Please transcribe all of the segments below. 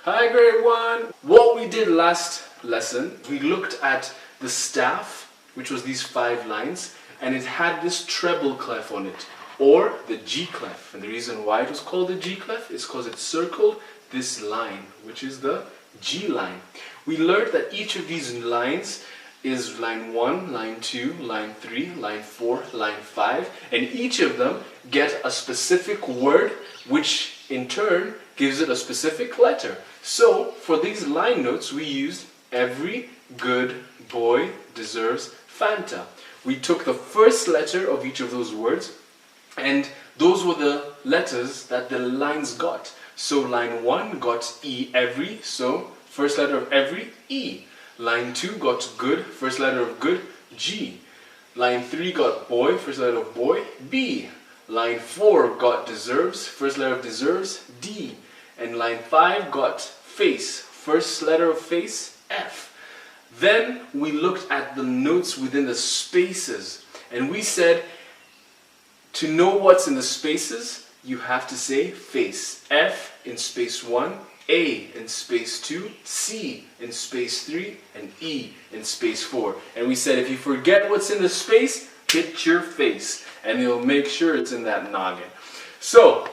Hi grade 1! What we did last lesson, we looked at the staff, which was these 5 lines, and it had this treble clef on it, or the G clef. And the reason why it was called the G clef is because it circled this line, which is the G line. We learned that each of these lines is line 1, line 2, line 3, line 4, line 5, and each of them get a specific word, which in turn gives it a specific letter. So for these line notes we used every good boy deserves Fanta. We took the first letter of each of those words, and those were the letters that the lines got. So line 1 got E, every, so first letter of every, E. Line 2 got good, first letter of good, G. Line 3 got boy, first letter of boy, B. Line 4 got deserves, first letter of deserves, D. And line 5 got face, first letter of face, F. Then we looked at the notes within the spaces, and we said to know what's in the spaces, you have to say face. F in space 1, A in space 2, C in space 3, and E in space 4. And we said if you forget what's in the space, hit your face, and you'll make sure it's in that noggin. So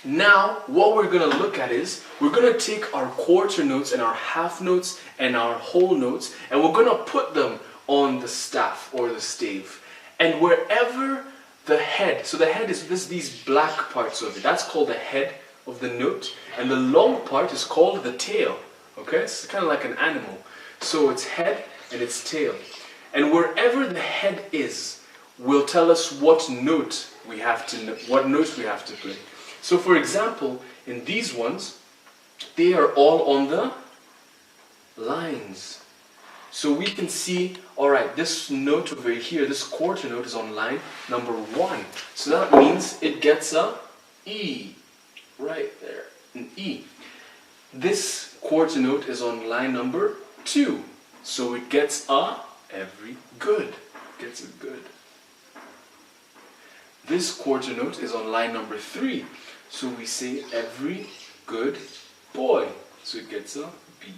now what we're going to look at is we're going to take our quarter notes and our half notes and our whole notes, and we're going to put them on the staff or the stave. And wherever the head, so the head is these black parts of it, that's called the head of the note, and the long part is called the tail. Okay, it's kind of like an animal. So it's head and it's tail. And wherever the head is will tell us what note we have to play. So for example, in these ones, they are all on the lines. So we can see, alright, this note over here, this quarter note is on line number 1. So that means it gets a E. Right there, an E. This quarter note is on line number 2. So it gets a every good. It gets a good. This quarter note is on line number 3. So we say every good boy. So it gets a B.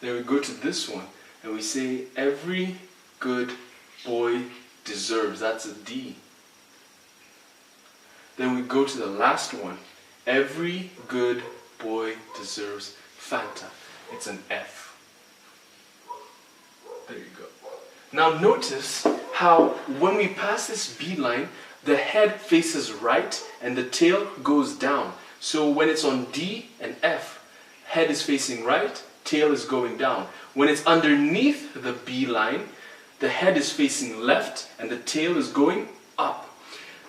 Then we go to this one and we say every good boy deserves. That's a D. Then we go to the last one. Every good boy deserves Fanta. It's an F. There you go. Now notice how when we pass this B line, the head faces right and the tail goes down. So when it's on D and F, head is facing right, tail is going down. When it's underneath the B line, the head is facing left and the tail is going up.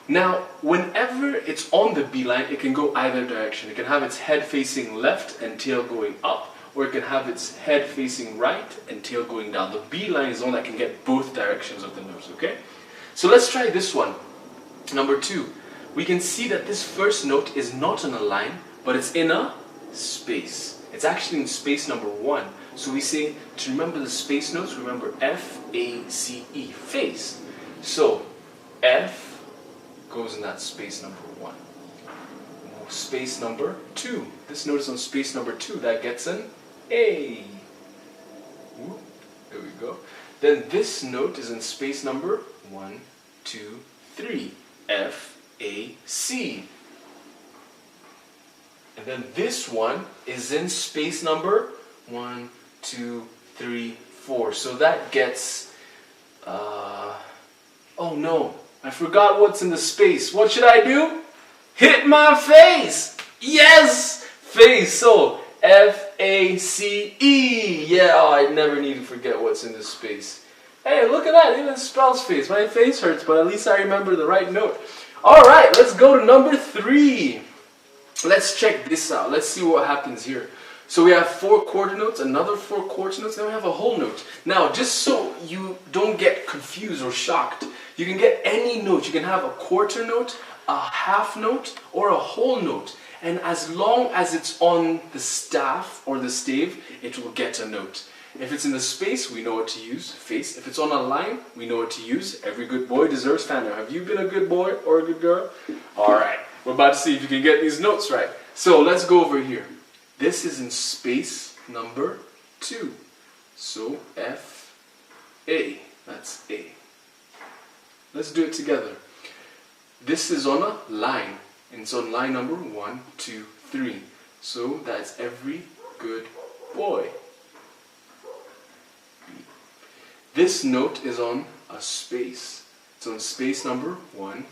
Now, whenever it's on the B line, it can go either direction. It can have its head facing left and tail going up, or it can have its head facing right and tail going down. The B line is the one that can get both directions of the nose, okay? So let's try this one. Number 2. We can see that this first note is not on a line, but it's in a space. It's actually in space number 1. So we say, to remember the space notes, remember F, A, C, E, face. So, F goes in that space number 1. Space number 2. This note is on space number 2. That gets an A. Ooh, there we go. Then this note is in space number 1, 2, 3. F, A, C. And then this one is in space number 1, 2, 3, 4. So that gets, oh no, I forgot what's in the space. What should I do? Hit my face! Yes! Face. So, F-A-C-E. Yeah, oh, I never need to forget what's in this space. Hey, look at that. It even spells face. My face hurts, but at least I remember the right note. Alright, let's go to number 3. Let's check this out. Let's see what happens here. So we have 4 quarter notes, another 4 quarter notes, then we have a whole note. Now, just so you don't get confused or shocked, you can get any note. You can have a quarter note, a half note, or a whole note. And as long as it's on the staff or the stave, it will get a note. If it's in the space, we know what to use, face. If it's on a line, we know what to use. Every good boy deserves Fanta. Have you been a good boy or a good girl? Alright, we're about to see if you can get these notes right. So let's go over here. This is in space number 2. So F-A, that's A. Let's do it together. This is on a line, and it's on line number 1, 2, 3. So that's every good boy. This note is on a space. It's on space number 1,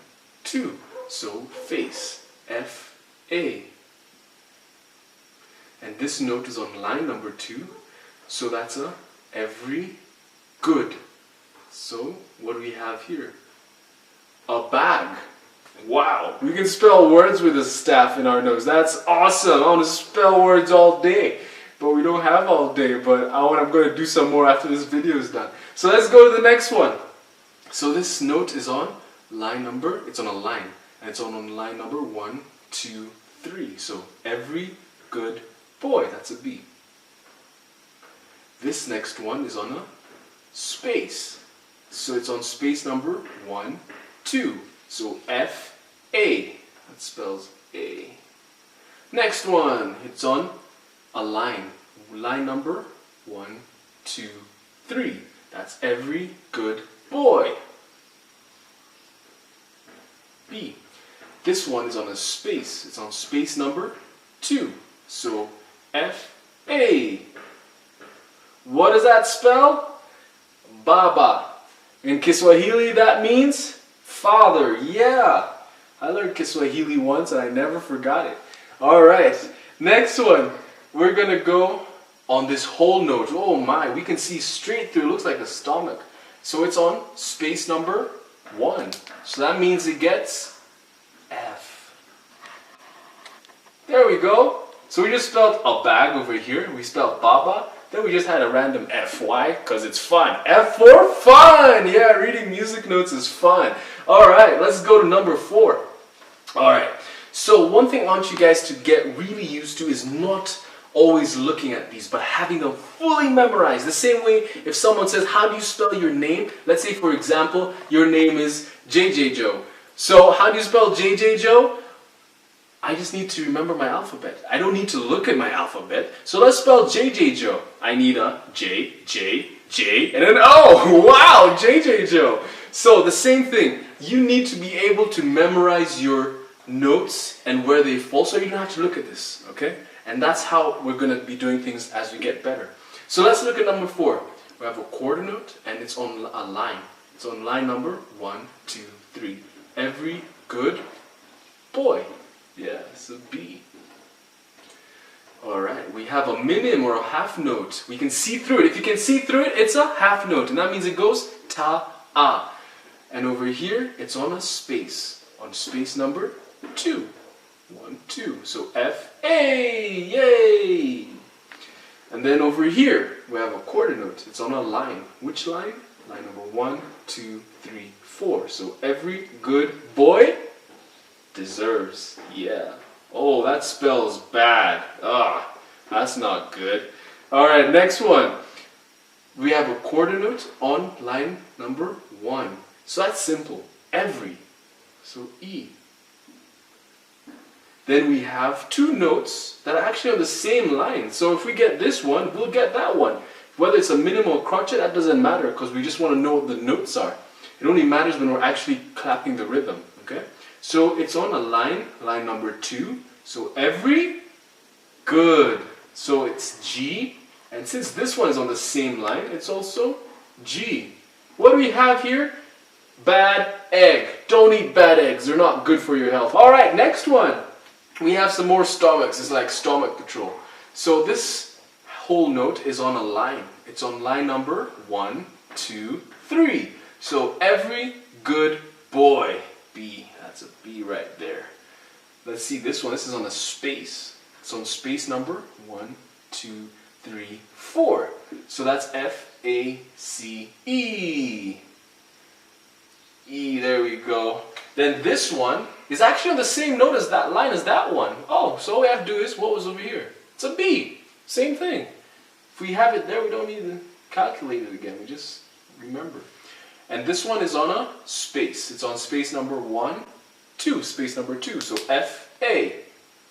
2. So face, F-A. And this note is on line number 2. So that's a every good. So what do we have here? A bag. Wow, we can spell words with a staff in our nose. That's awesome. I want to spell words all day. But we don't have all day. But I'm going to do some more after this video is done. So let's go to the next one. So this note is on line number, it's on a line. And it's on line number 1, 2, 3. So every good boy, that's a B. This next one is on a space. So it's on space number 1, 2. So F-A, that spells A. Next one, it's on a line. Line number 1, 2, 3. That's every good boy. B. This one is on a space. It's on space number 2. So F-A. What does that spell? Baba. In Kiswahili that means father. Yeah. I learned Kiswahili once and I never forgot it. Alright. Next one. We're going to go on this whole note. Oh my. We can see straight through. It looks like a stomach. So it's on space number 1. So that means it gets F. There we go. So we just spelled a bag over here. We spelled Baba. Then we just had a random F. Why? Because it's fun. F for fun! Yeah, reading music notes is fun. Alright, let's go to number 4. Alright, so one thing I want you guys to get really used to is not always looking at these, but having them fully memorized. The same way if someone says, how do you spell your name? Let's say, for example, your name is JJ Joe. So how do you spell JJ Joe? I just need to remember my alphabet. I don't need to look at my alphabet. So let's spell JJ Joe. I need a J, J, J, and an O. Wow, JJ Joe. So the same thing. You need to be able to memorize your notes and where they fall, so you don't have to look at this, okay? And that's how we're going to be doing things as we get better. So let's look at number 4. We have a quarter note, and it's on a line. It's on line number 1, 2, 3. Every good boy. Yeah, it's a B. Alright, we have a minim or a half note. We can see through it. If you can see through it, it's a half note. And that means it goes ta-a. And over here, it's on a space. On space number 2. 1, 2. So F-A. Yay! And then over here, we have a quarter note. It's on a line. Which line? Line number 1, 2, 3, 4. So every good boy deserves. Yeah. Oh, that spells bad. Ah, that's not good. Alright, next one. We have a quarter note on line number 1. So that's simple. Every. So E. Then we have 2 notes that are actually on the same line. So if we get this one, we'll get that one. Whether it's a minim or crotchet, that doesn't matter because we just want to know what the notes are. It only matters when we're actually clapping the rhythm. Okay? So it's on a line, line number 2. So every good. So it's G. And since this one is on the same line, it's also G. What do we have here? Bad egg. Don't eat bad eggs. They're not good for your health. Alright, next one. We have some more stomachs. It's like stomach patrol. So this whole note is on a line. It's on line number 1, 2, 3. So every good boy. B. That's a B right there. Let's see this one. This is on a space. It's on space number 1, 2, 3, 4. So that's F-A-C-E. E, there we go. Then this one is actually on the same note as that line as that one. Oh, so all we have to do is, what was over here? It's a B. Same thing. If we have it there, we don't need to calculate it again. We just remember. And this one is on a space. It's on space number 1, 2. Space number 2. So F-A.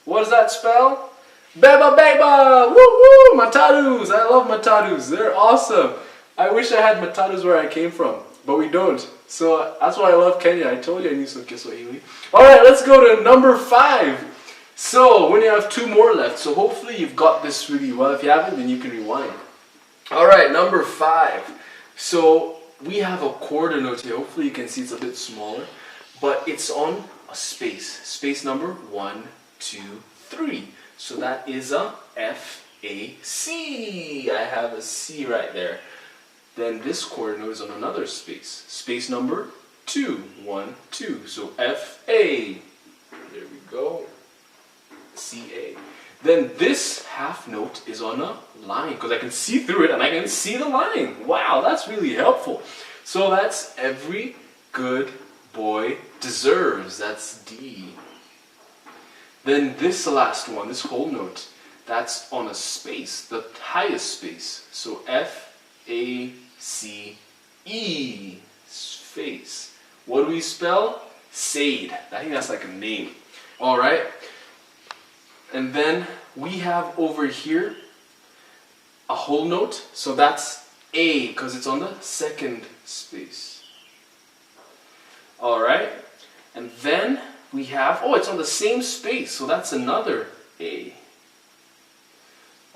What does that spell? Beba Beba! Woo woo! Matatus! I love matatus. They're awesome. I wish I had matatus where I came from, but we don't. So that's why I love Kenya. I told you I knew some Kiswahili. Alright, let's go to number 5. So, we only have 2 more left, so hopefully you've got this really well. If you haven't, then you can rewind. Alright, number 5. So, we have a quarter note here. Hopefully you can see it's a bit smaller, but it's on a space. Space number 1, 2, 3. So that is a F, A, C. I have a C right there. Then this quarter note is on another space. Space number 2, 1, 2. So F, A. There we go. C-A. Then this half note is on a line because I can see through it and I can see the line. Wow, that's really helpful. So that's every good boy deserves. That's D. Then this last one, this whole note, that's on a space, the highest space. So F, A, C, E. Space. What do we spell? Sade. I think that's like a name. Alright. And then we have over here a whole note, so that's A because it's on the second space. Alright, and then we have, oh, it's on the same space, so that's another A.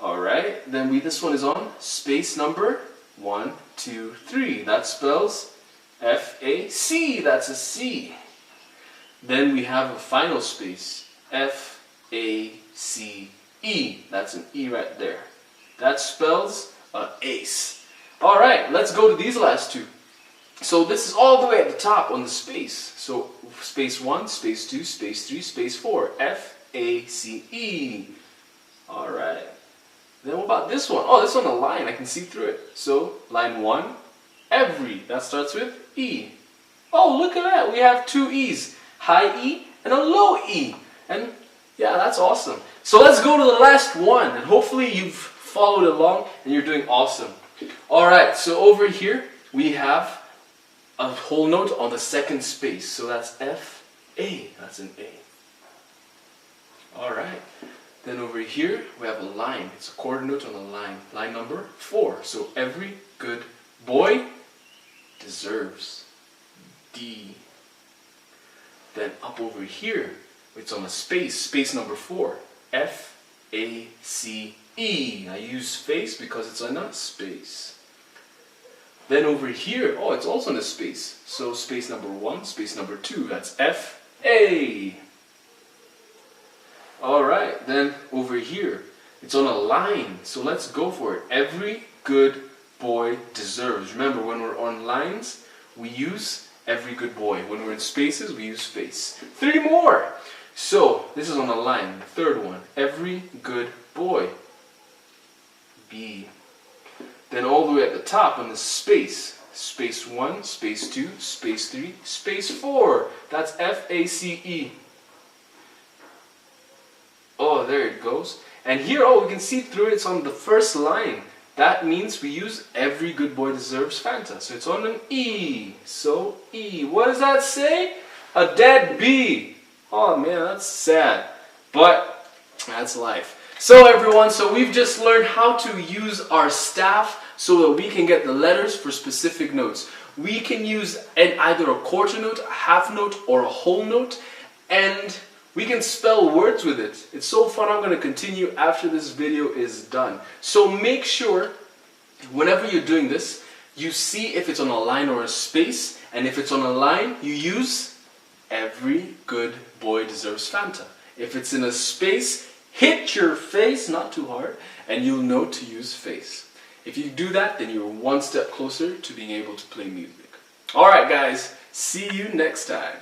Alright, then this one is on space number 1, 2, 3. That spells F-A-C, that's a C. Then we have a final space, F-A-C-E. That's an E right there. That spells ace. Alright, let's go to these last 2. So this is all the way at the top on the space. So space 1, space 2, space 3, space 4. F-A-C-E. Alright. Then what about this one? Oh, this one a line. I can see through it. So line 1, every. That starts with E. Oh, look at that. We have 2 E's. High E and a low E. And yeah, that's awesome. So let's go to the last one. And hopefully you've followed along and you're doing awesome. Alright, so over here we have a whole note on the second space. So that's F, A. That's an A. Alright. Then over here we have a line. It's a quarter note on a line. Line number 4. So every good boy deserves. D. Then up over here, it's on a space. Space number 4. F, A, C, E. I use space because it's on a space. Then over here, oh, it's also in a space. So space number 1, space number 2. That's F, A. Alright, then over here, it's on a line. So let's go for it. Every good boy deserves. Remember, when we're on lines, we use every good boy. When we're in spaces, we use space. 3 more! So, this is on a line. The third one. Every good boy. B. Then all the way at the top on the space. Space 1, space 2, space 3, space 4. That's F-A-C-E. Oh, there it goes. And here, oh, we can see through it. It's on the first line. That means we use every good boy deserves Fanta. So it's on an E. So E. What does that say? A dead B. Oh man, that's sad. But that's life. So everyone, so we've just learned how to use our staff so that we can get the letters for specific notes. We can use either a quarter note, a half note, or a whole note. And we can spell words with it. It's so fun. I'm going to continue after this video is done. So make sure, whenever you're doing this, you see if it's on a line or a space. And if it's on a line, you use every good boy deserves Fanta. If it's in a space, hit your face, not too hard, and you'll know to use face. If you do that, then you're one step closer to being able to play music. Alright guys, see you next time.